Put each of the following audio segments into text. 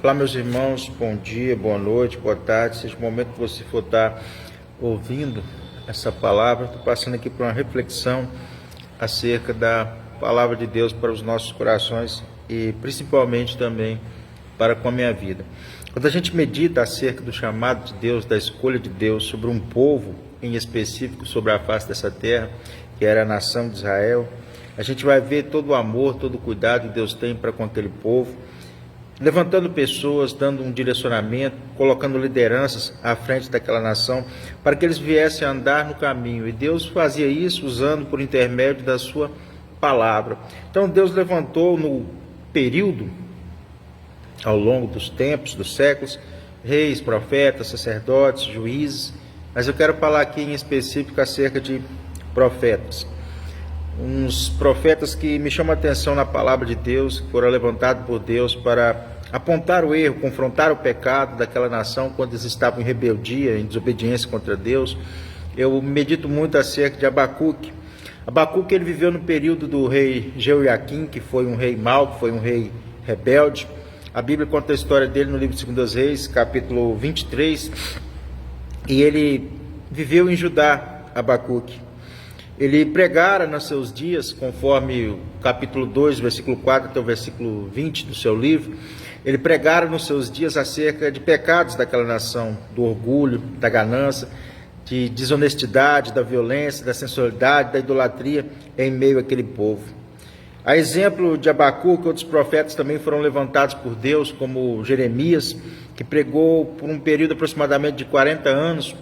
Olá, meus irmãos, bom dia, boa noite, boa tarde, seja o momento que você for estar ouvindo essa palavra. Estou passando aqui por uma reflexão acerca da palavra de Deus para os nossos corações e principalmente também para com a minha vida. Quando a gente medita acerca do chamado de Deus, da escolha de Deus sobre um povo em específico sobre a face dessa terra, que era a nação de Israel, a gente vai ver todo o amor, todo o cuidado que Deus tem para com aquele povo, levantando pessoas, dando um direcionamento, colocando lideranças à frente daquela nação, para que eles viessem a andar no caminho. E Deus fazia isso usando por intermédio da sua palavra. Então Deus levantou no período, ao longo dos tempos, dos séculos, reis, profetas, sacerdotes, juízes, mas eu quero falar aqui em específico acerca de profetas. Uns profetas que me chamam a atenção na palavra de Deus, que foram levantados por Deus para apontar o erro, confrontar o pecado daquela nação quando eles estavam em rebeldia, em desobediência contra Deus. Eu medito muito acerca de Abacuque. Abacuque, ele viveu no período do rei Jeoiaquim, que foi um rei mau, que foi um rei rebelde. A Bíblia conta a história dele no livro de 2 Reis, capítulo 23, e ele viveu em Judá, Abacuque. Ele pregara nos seus dias, conforme o capítulo 2, versículo 4 até o versículo 20 do seu livro, ele pregara nos seus dias acerca de pecados daquela nação, do orgulho, da ganância, de desonestidade, da violência, da sensualidade, da idolatria em meio àquele povo. A exemplo de Abacuque, outros profetas também foram levantados por Deus, como Jeremias, que pregou por um período aproximadamente de 40 anos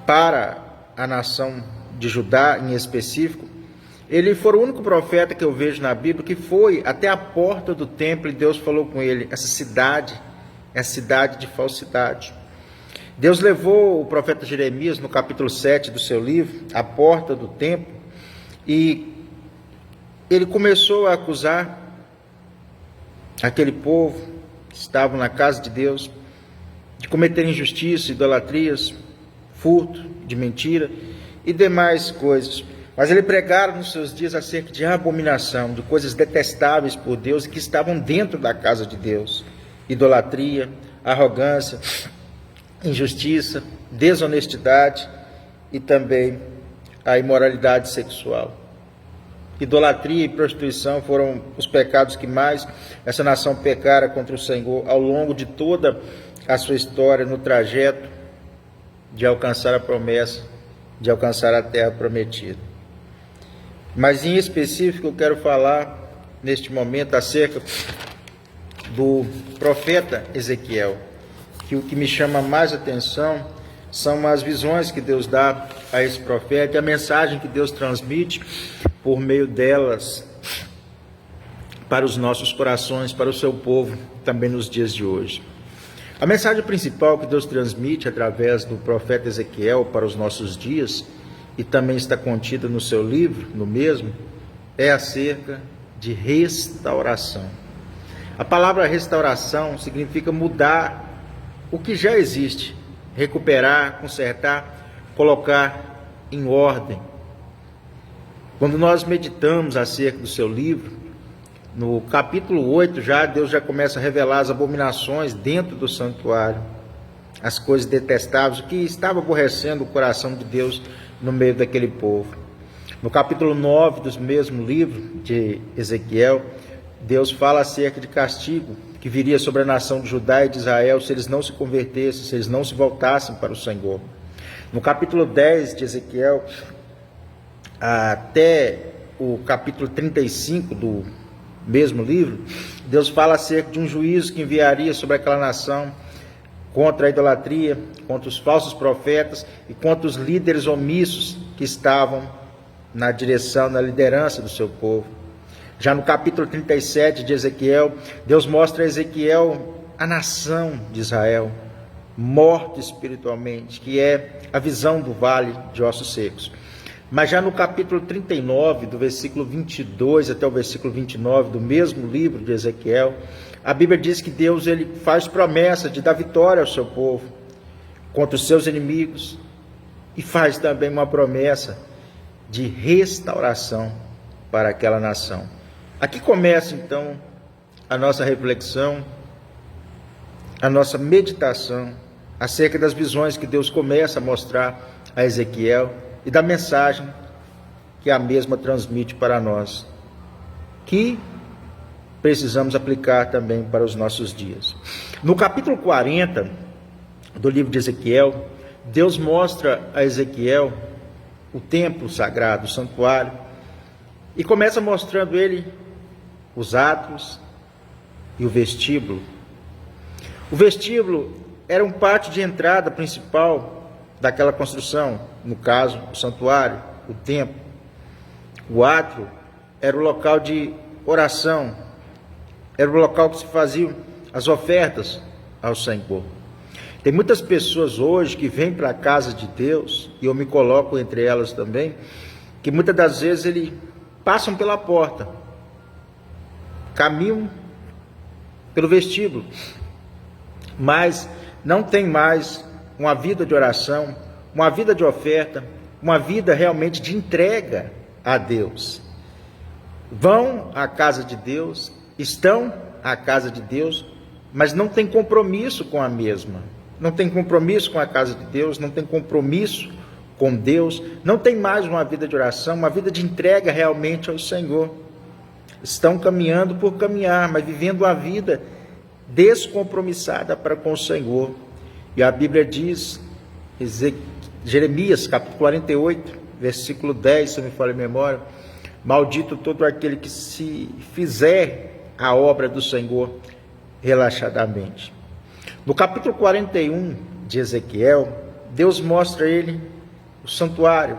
para a nação de Judá em específico. Ele foi o único profeta que eu vejo na Bíblia que foi até a porta do templo e Deus falou com ele: essa cidade é a cidade de falsidade. Deus levou o profeta Jeremias no capítulo 7 do seu livro à porta do templo e ele começou a acusar aquele povo que estavam na casa de Deus de cometer injustiça, idolatrias, furto, de mentira e demais coisas. Mas ele pregara nos seus dias acerca de abominação, de coisas detestáveis por Deus e que estavam dentro da casa de Deus: idolatria, arrogância, injustiça, desonestidade e também a imoralidade sexual. Idolatria e prostituição foram os pecados que mais essa nação pecara contra o Senhor ao longo de toda a sua história, no trajeto de alcançar a promessa, de alcançar a terra prometida. Mas em específico eu quero falar neste momento acerca do profeta Ezequiel, que o que me chama mais atenção são as visões que Deus dá a esse profeta e a mensagem que Deus transmite por meio delas para os nossos corações, para o seu povo, também nos dias de hoje. A mensagem principal que Deus transmite através do profeta Ezequiel para os nossos dias, e também está contida no seu livro, no mesmo, é acerca de restauração. A palavra restauração significa mudar o que já existe, recuperar, consertar, colocar em ordem. Quando nós meditamos acerca do seu livro, no capítulo 8 Deus já começa a revelar as abominações dentro do santuário, as coisas detestáveis, o que estava aborrecendo o coração de Deus no meio daquele povo. No capítulo 9 do mesmo livro de Ezequiel, Deus fala acerca de castigo que viria sobre a nação de Judá e de Israel se eles não se convertessem, se eles não se voltassem para o Senhor. No capítulo 10 de Ezequiel, até o capítulo 35 do mesmo livro, Deus fala acerca de um juízo que enviaria sobre aquela nação contra a idolatria, contra os falsos profetas e contra os líderes omissos que estavam na direção, na liderança do seu povo. Já no capítulo 37 de Ezequiel, Deus mostra a Ezequiel a nação de Israel, morta espiritualmente, que é a visão do vale de ossos secos. Mas já no capítulo 39, do versículo 22 até o versículo 29 do mesmo livro de Ezequiel, a Bíblia diz que Deus ele faz promessa de dar vitória ao seu povo contra os seus inimigos e faz também uma promessa de restauração para aquela nação. Aqui começa então a nossa reflexão a nossa meditação acerca das visões que Deus começa a mostrar a Ezequiel e da mensagem que a mesma transmite para nós, que precisamos aplicar também para os nossos dias. No capítulo 40 do livro de Ezequiel, Deus mostra a Ezequiel o templo sagrado, o santuário, e começa mostrando ele os átrios e o vestíbulo. O vestíbulo era um pátio de entrada principal daquela construção, no caso, o santuário, o templo. O átrio era o local de oração, era o local que se faziam as ofertas ao Senhor. Tem muitas pessoas hoje que vêm para a casa de Deus, e eu me coloco entre elas também, que muitas das vezes eles passam pela porta, caminham pelo vestíbulo, mas não tem mais uma vida de oração, uma vida de oferta, uma vida realmente de entrega a Deus. Vão à casa de Deus, estão à casa de Deus, mas não tem compromisso com a mesma. Não tem compromisso com a casa de Deus, não tem compromisso com Deus, não tem mais uma vida de oração, uma vida de entrega realmente ao Senhor. Estão caminhando por caminhar, mas vivendo uma vida descompromissada para com o Senhor. E a Bíblia diz, Jeremias capítulo 48, versículo 10, se não me falha a memória: maldito todo aquele que se fizer a obra do Senhor relaxadamente. No capítulo 41 de Ezequiel, Deus mostra a ele o santuário,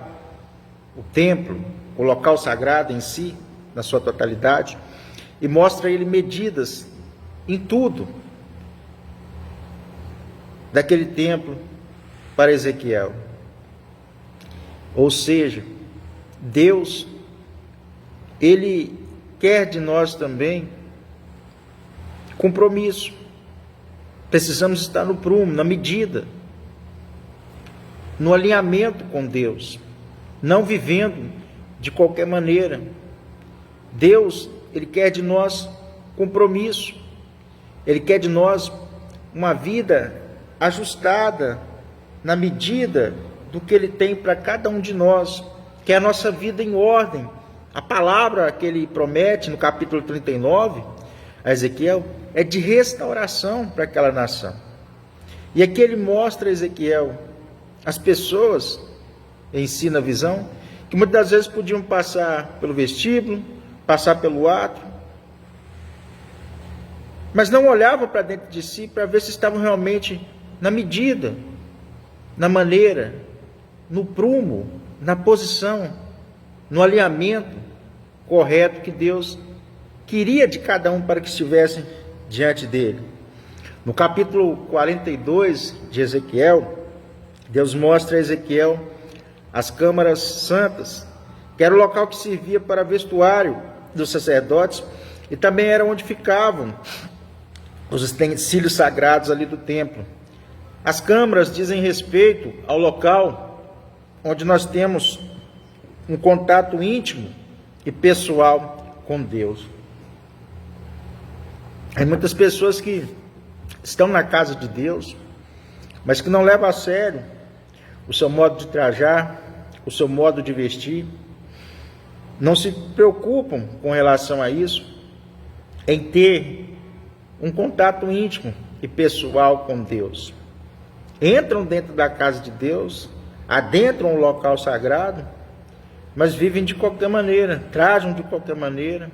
o templo, o local sagrado em si, na sua totalidade, e mostra a ele medidas em tudo daquele templo para Ezequiel. Ou seja, Deus, Ele quer de nós também compromisso. Precisamos estar no prumo, na medida, no alinhamento com Deus, não vivendo de qualquer maneira. Deus, Ele quer de nós compromisso, Ele quer de nós uma vida ajustada na medida do que Ele tem para cada um de nós, que é a nossa vida em ordem. A palavra que Ele promete no capítulo 39, a Ezequiel, é de restauração para aquela nação. E aqui Ele mostra a Ezequiel as pessoas, ensina a visão, que muitas das vezes podiam passar pelo vestíbulo, passar pelo átrio, mas não olhavam para dentro de si para ver se estavam realmente na medida, na maneira, no prumo, na posição, no alinhamento correto que Deus queria de cada um para que estivessem diante dele. No capítulo 42 de Ezequiel, Deus mostra a Ezequiel as câmaras santas, que era o local que servia para vestuário dos sacerdotes e também era onde ficavam os utensílios sagrados ali do templo. As câmaras dizem respeito ao local onde nós temos um contato íntimo e pessoal com Deus. Há muitas pessoas que estão na casa de Deus, mas que não levam a sério o seu modo de trajar, o seu modo de vestir, não se preocupam com relação a isso, em ter um contato íntimo e pessoal com Deus. Entram dentro da casa de Deus, adentram um local sagrado, mas vivem de qualquer maneira, trajam de qualquer maneira.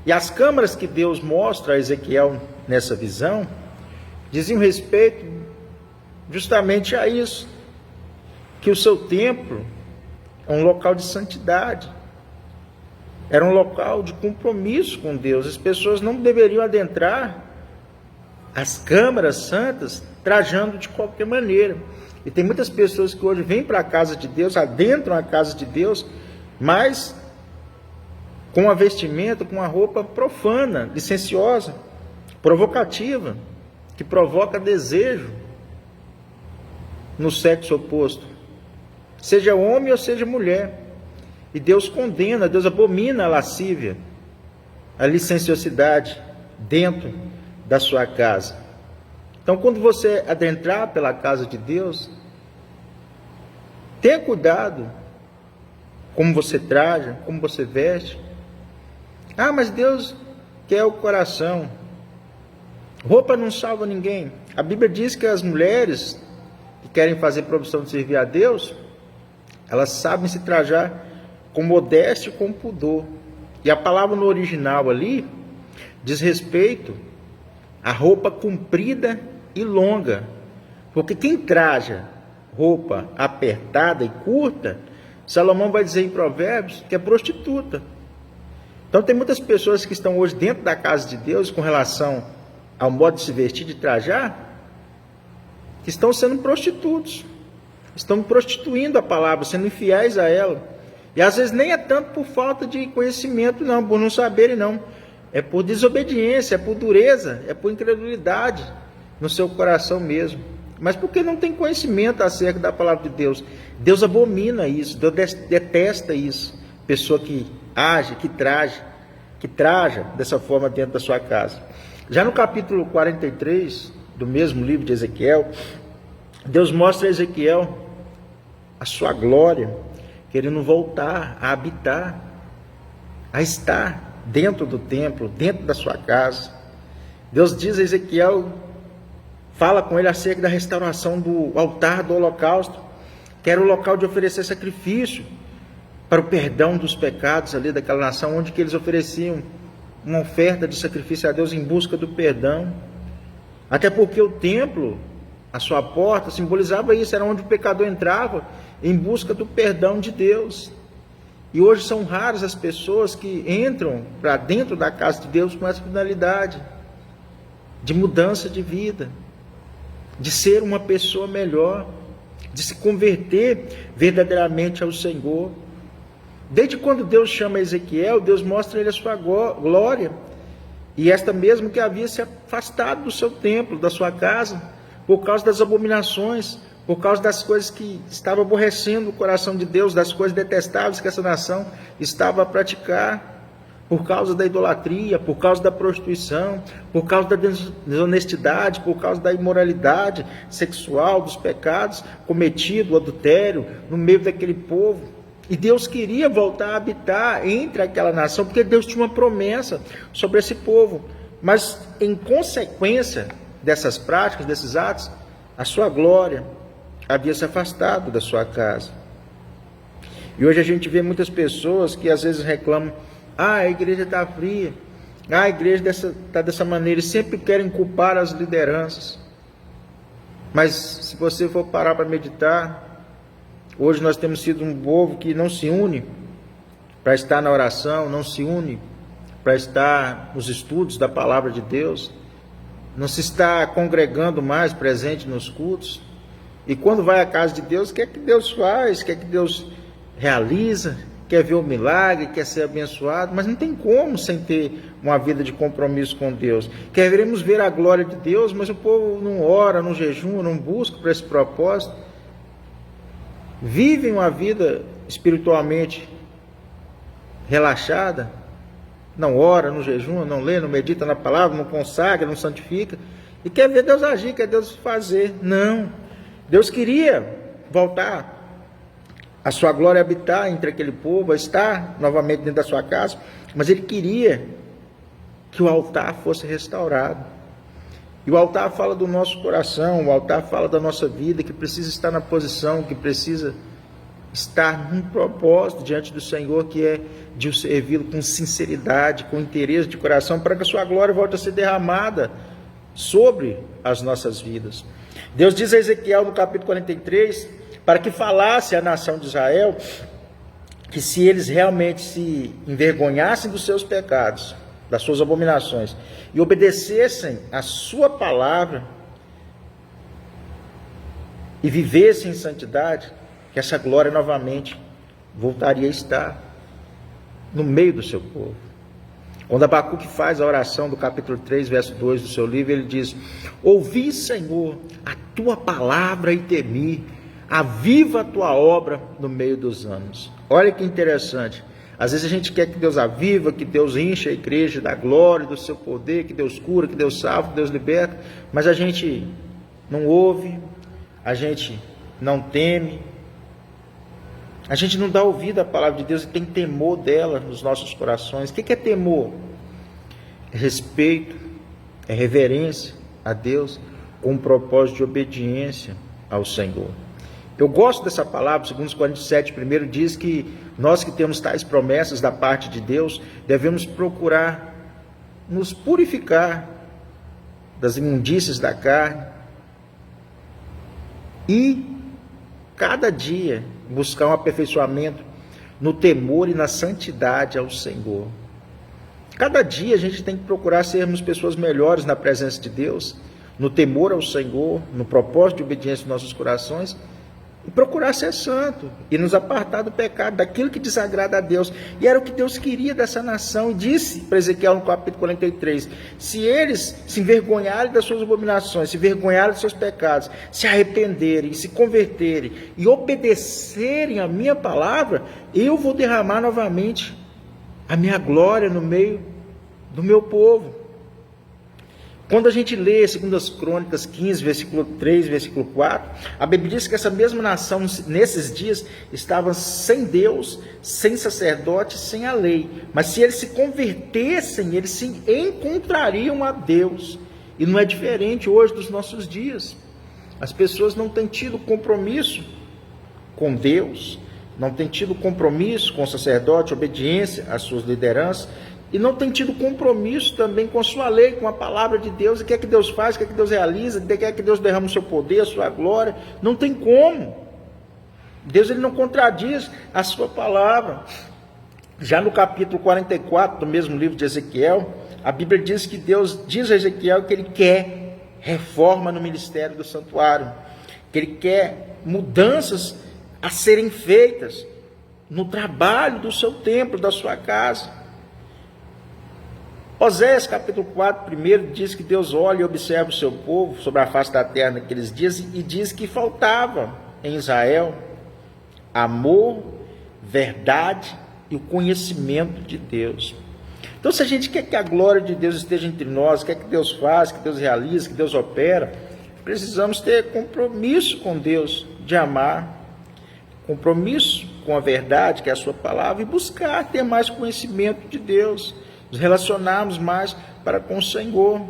E as câmaras que Deus mostra a Ezequiel nessa visão, diziam respeito justamente a isso, que o seu templo é um local de santidade, era um local de compromisso com Deus. As pessoas não deveriam adentrar as câmaras santas trajando de qualquer maneira. E tem muitas pessoas que hoje vêm para a casa de Deus, adentram a casa de Deus, mas com a vestimenta, com uma roupa profana, licenciosa, provocativa, que provoca desejo no sexo oposto, seja homem ou seja mulher. E Deus condena, Deus abomina a lascívia, a licenciosidade dentro da sua casa. Então, quando você adentrar pela casa de Deus, tenha cuidado como você traja, como você veste. Ah, mas Deus quer o coração. Roupa não salva ninguém. A Bíblia diz que as mulheres que querem fazer provisão de servir a Deus, elas sabem se trajar com modéstia e com pudor. E a palavra no original ali diz respeito à roupa comprida e longa. Porque quem traja roupa apertada e curta, Salomão vai dizer em Provérbios que é prostituta. Então tem muitas pessoas que estão hoje dentro da casa de Deus com relação ao modo de se vestir, de trajar, que estão sendo prostitutos, estão prostituindo a palavra, sendo infiéis a ela. E às vezes nem é tanto por falta de conhecimento, não, por não saberem, não. É por desobediência, é por dureza, é por incredulidade no seu coração mesmo. Mas porque não tem conhecimento acerca da palavra de Deus. Deus abomina isso, Deus detesta isso. Pessoa que age, que traja dessa forma dentro da sua casa. Já no capítulo 43 do mesmo livro de Ezequiel, Deus mostra a Ezequiel a sua glória, querendo voltar a habitar, a estar dentro do templo, dentro da sua casa. Deus diz a Ezequiel, fala com ele acerca da restauração do altar do holocausto, que era o local de oferecer sacrifício para o perdão dos pecados ali daquela nação, onde que eles ofereciam uma oferta de sacrifício a Deus em busca do perdão. Até porque o templo, a sua porta, simbolizava isso, era onde o pecador entrava em busca do perdão de Deus. E hoje são raras as pessoas que entram para dentro da casa de Deus com essa finalidade de mudança de vida, de ser uma pessoa melhor, de se converter verdadeiramente ao Senhor. Desde quando Deus chama Ezequiel, Deus mostra a ele a sua glória, e esta mesmo que havia se afastado do seu templo, da sua casa, por causa das abominações, por causa das coisas que estavam aborrecendo o coração de Deus, das coisas detestáveis que essa nação estava a praticar, por causa da idolatria, por causa da prostituição, por causa da desonestidade, por causa da imoralidade sexual, dos pecados cometidos, o adultério, no meio daquele povo. E Deus queria voltar a habitar entre aquela nação, porque Deus tinha uma promessa sobre esse povo. Mas em consequência dessas práticas, desses atos, a sua glória havia se afastado da sua casa. E hoje a gente vê muitas pessoas que às vezes reclamam: a igreja está fria, a igreja está dessa maneira, e sempre querem culpar as lideranças. Mas se você for parar para meditar, hoje nós temos sido um povo que não se une para estar na oração, não se une para estar nos estudos da palavra de Deus, não se está congregando mais, presente nos cultos. E quando vai à casa de Deus, o que é que Deus faz? O que é que Deus realiza? Quer ver o milagre, quer ser abençoado, mas não tem como sem ter uma vida de compromisso com Deus. Queremos ver a glória de Deus, mas o povo não ora, não jejua, não busca para esse propósito. Vivem uma vida espiritualmente relaxada, não ora, não jejua, não lê, não medita na palavra, não consagra, não santifica, e quer ver Deus agir, quer Deus fazer. Não, Deus queria voltar a sua glória habitar entre aquele povo, a estar novamente dentro da sua casa, mas Ele queria que o altar fosse restaurado. E o altar fala do nosso coração, o altar fala da nossa vida, que precisa estar na posição, que precisa estar num propósito diante do Senhor, que é de o servi-lo com sinceridade, com interesse de coração, para que a sua glória volte a ser derramada sobre as nossas vidas. Deus diz a Ezequiel no capítulo 43, para que falasse à nação de Israel, que se eles realmente se envergonhassem dos seus pecados, das suas abominações, e obedecessem a sua palavra, e vivessem em santidade, que essa glória novamente voltaria a estar no meio do seu povo. Quando Abacuque faz a oração do capítulo 3, verso 2 do seu livro, ele diz: ouvi, Senhor, a tua palavra e temi, aviva a tua obra no meio dos anos. Olha que interessante, Às vezes a gente quer que Deus aviva, que Deus encha a igreja da glória, do seu poder, que Deus cura, que Deus salva, que Deus liberta, mas a gente não ouve, a gente não teme, a gente não dá ouvido à palavra de Deus e tem temor dela nos nossos corações. O que é temor? É respeito, é reverência a Deus, com um propósito de obediência ao Senhor. Eu gosto dessa palavra, segundo os Coríntios 7, primeiro diz que nós que temos tais promessas da parte de Deus, devemos procurar nos purificar das imundícias da carne e cada dia buscar um aperfeiçoamento no temor e na santidade ao Senhor. Cada dia a gente tem que procurar sermos pessoas melhores na presença de Deus, no temor ao Senhor, no propósito de obediência dos nossos corações, e procurar ser santo e nos apartar do pecado, daquilo que desagrada a Deus. E era o que Deus queria dessa nação, e disse para Ezequiel no capítulo 43, se eles se envergonharem das suas abominações, se envergonharem dos seus pecados, se arrependerem, se converterem e obedecerem a minha palavra, eu vou derramar novamente a minha glória no meio do meu povo. Quando a gente lê 2 Crônicas 15, versículo 3, versículo 4, a Bíblia diz que essa mesma nação, nesses dias, estava sem Deus, sem sacerdote, sem a lei. Mas se eles se convertessem, eles se encontrariam a Deus. E não é diferente hoje dos nossos dias. As pessoas não têm tido compromisso com Deus, não têm tido compromisso com o sacerdote, obediência às suas lideranças, e não tem tido compromisso também com a sua lei, com a palavra de Deus, e quer que Deus faz, quer que Deus realiza, quer que Deus derrame o seu poder, a sua glória. Não tem como. Deus ele não contradiz a sua palavra. Já no capítulo 44 do mesmo livro de Ezequiel, a Bíblia diz que Deus diz a Ezequiel que ele quer reforma no ministério do santuário, que ele quer mudanças a serem feitas no trabalho do seu templo, da sua casa. Oséias capítulo 4, primeiro, diz que Deus olha e observa o seu povo sobre a face da terra naqueles dias e diz que faltava em Israel amor, verdade e o conhecimento de Deus. Então, se a gente quer que a glória de Deus esteja entre nós, quer que Deus faça, que Deus realize, que Deus opera, precisamos ter compromisso com Deus, de amar, compromisso com a verdade, que é a sua palavra, e buscar ter mais conhecimento de Deus, nos relacionarmos mais para com o Senhor.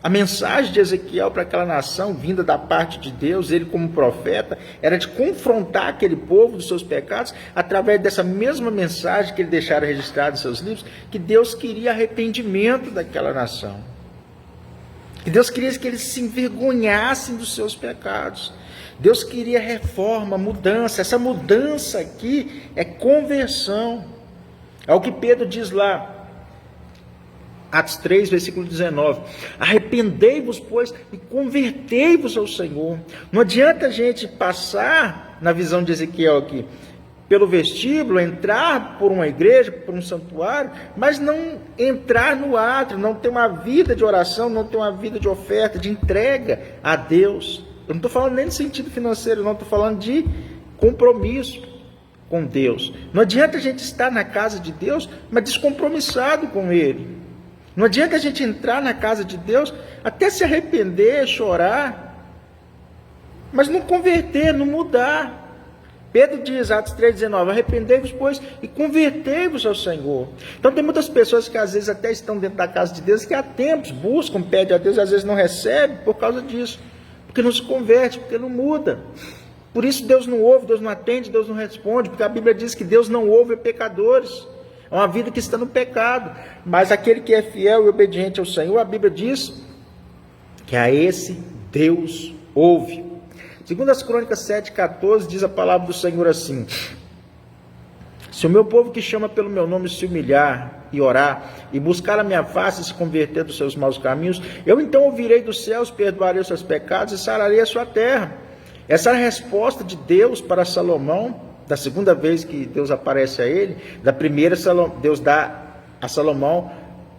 A mensagem de Ezequiel para aquela nação, vinda da parte de Deus, ele como profeta, era de confrontar aquele povo dos seus pecados, através dessa mesma mensagem que ele deixara registrada em seus livros, que Deus queria arrependimento daquela nação. Que Deus queria que eles se envergonhassem dos seus pecados. Deus queria reforma, mudança. Essa mudança aqui é conversão. É o que Pedro diz lá, Atos 3, versículo 19. Arrependei-vos, pois, e convertei-vos ao Senhor. Não adianta a gente passar, na visão de Ezequiel aqui, pelo vestíbulo, entrar por uma igreja, por um santuário, mas não entrar no átrio, não ter uma vida de oração, não ter uma vida de oferta, de entrega a Deus. Eu não estou falando nem no sentido financeiro, não, estou falando de compromisso com Deus. Não adianta a gente estar na casa de Deus, mas descompromissado com Ele. Não adianta a gente entrar na casa de Deus, até se arrepender, chorar, mas não converter, não mudar. Pedro diz, Atos 3,19, arrependei-vos, pois, e convertei-vos ao Senhor. Então tem muitas pessoas que às vezes até estão dentro da casa de Deus, que há tempos buscam, pedem a Deus, e às vezes não recebem por causa disso, porque não se converte, porque não muda. Por isso Deus não ouve, Deus não atende, Deus não responde, porque a Bíblia diz que Deus não ouve pecadores. É uma vida que está no pecado. Mas aquele que é fiel e obediente ao Senhor, a Bíblia diz que a esse Deus ouve. Segundo as Crônicas 7,14, diz a palavra do Senhor assim: se o meu povo que chama pelo meu nome se humilhar e orar, e buscar a minha face e se converter dos seus maus caminhos, eu então ouvirei dos céus, perdoarei os seus pecados e sararei a sua terra. Essa é a resposta de Deus para Salomão, da segunda vez que Deus aparece a ele. Da primeira, Deus dá a Salomão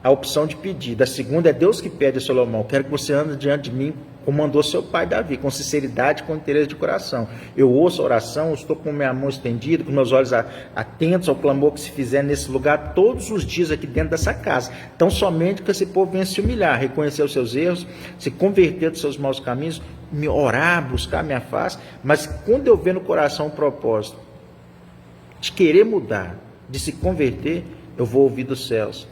a opção de pedir. Da segunda é Deus que pede a Salomão: quero que você ande diante de mim como mandou seu pai Davi, com sinceridade, com interesse de coração. Eu ouço a oração, estou com minha mão estendida, com meus olhos atentos ao clamor que se fizer nesse lugar todos os dias aqui dentro dessa casa. Então somente que esse povo venha se humilhar, reconhecer os seus erros, se converter dos seus maus caminhos, me orar, buscar a minha face. Mas quando eu ver no coração o propósito de querer mudar, de se converter, eu vou ouvir dos céus,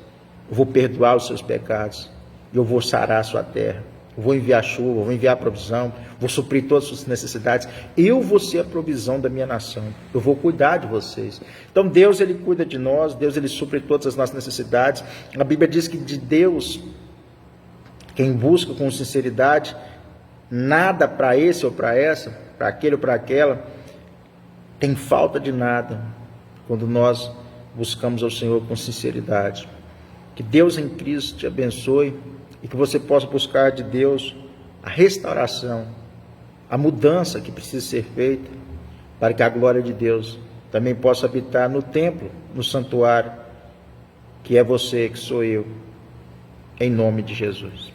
eu vou perdoar os seus pecados, eu vou sarar a sua terra, eu vou enviar chuva, eu vou enviar provisão, vou suprir todas as suas necessidades, eu vou ser a provisão da minha nação, eu vou cuidar de vocês. Então Deus, Ele cuida de nós, Deus, Ele supre todas as nossas necessidades. A Bíblia diz que de Deus, quem busca com sinceridade, nada para esse ou para essa, para aquele ou para aquela, tem falta de nada, quando nós buscamos ao Senhor com sinceridade. Que Deus em Cristo te abençoe e que você possa buscar de Deus a restauração, a mudança que precisa ser feita, para que a glória de Deus também possa habitar no templo, no santuário, que é você, que sou eu, em nome de Jesus.